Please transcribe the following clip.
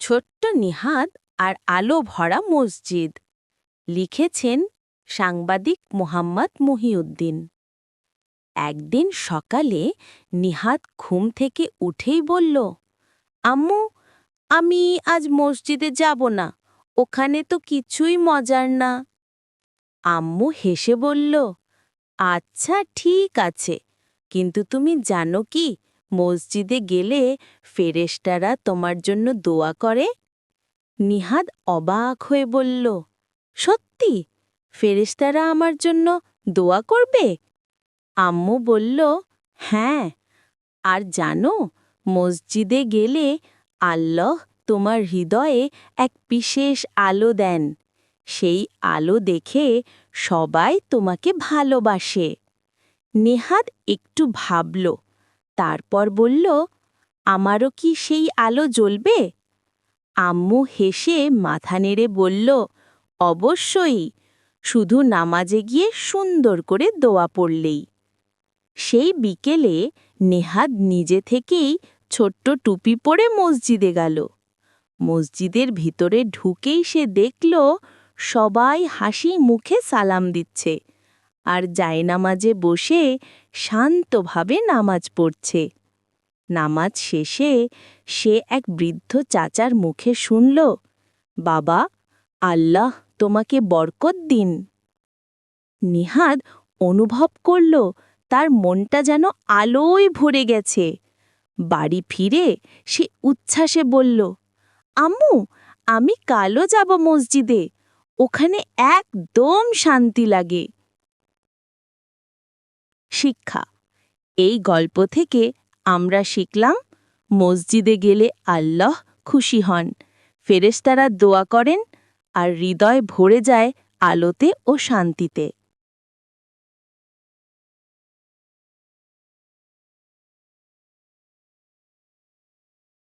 ছোট্ট নিহাদ আর আলো ভরা মসজিদ। লিখেছেন সাংবাদিক মোহাম্মদ মহিউদ্দিন। একদিন সকালে নিহাদ ঘুম থেকে উঠেই বলল, আম্মু, আমি আজ মসজিদে যাব না, ওখানে তো কিছুই মজার না। আম্মু হেসে বলল, আচ্ছা ঠিক আছে, কিন্তু তুমি জানো কি মসজিদে গেলে ফেরেশতারা তোমার জন্য দোয়া করে? নিহাদ অবাক হয়ে বলল, সত্যি ফেরেশতারা আমার জন্য দোয়া করবে? আম্মু বলল, হ্যাঁ, আর জানো মসজিদে গেলে আল্লাহ তোমার হৃদয়ে এক বিশেষ আলো দেন, সেই আলো দেখে সবাই তোমাকে ভালোবাসে। নেহাদ একটু ভাবল, তারপর বলল, আমারও কি সেই আলো জ্বলবে? আম্মু হেসে মাথা নেড়ে বলল, অবশ্যই, শুধু নামাজে গিয়ে সুন্দর করে দোয়া পড়লেই। সেই বিকেলে নেহাদ নিজে থেকেই ছোট্ট টুপি পরে মসজিদে গেল। মসজিদের ভিতরে ঢুকেই সে দেখল সবাই হাসি মুখে সালাম দিচ্ছে আর জায়নামাজে বসে শান্তভাবে নামাজ পড়ছে। নামাজ শেষে সে এক বৃদ্ধ চাচার মুখে শুনল, বাবা, আল্লাহ তোমাকে বরকত দিন। নিহাদ অনুভব করল তার মনটা যেন আলোয় ভরে গেছে। বাড়ি ফিরে সে উচ্ছ্বাসে বলল, আম্মু, আমি কালও যাব মসজিদে, ওখানে একদম শান্তি লাগে। শিক্ষা। এই গল্প থেকে আমরা শিখলাম, মসজিদে গেলে আল্লাহ খুশি হন, ফেরেশতারা দোয়া করেন আর হৃদয় ভরে যায় আলোতে ও শান্তিতে।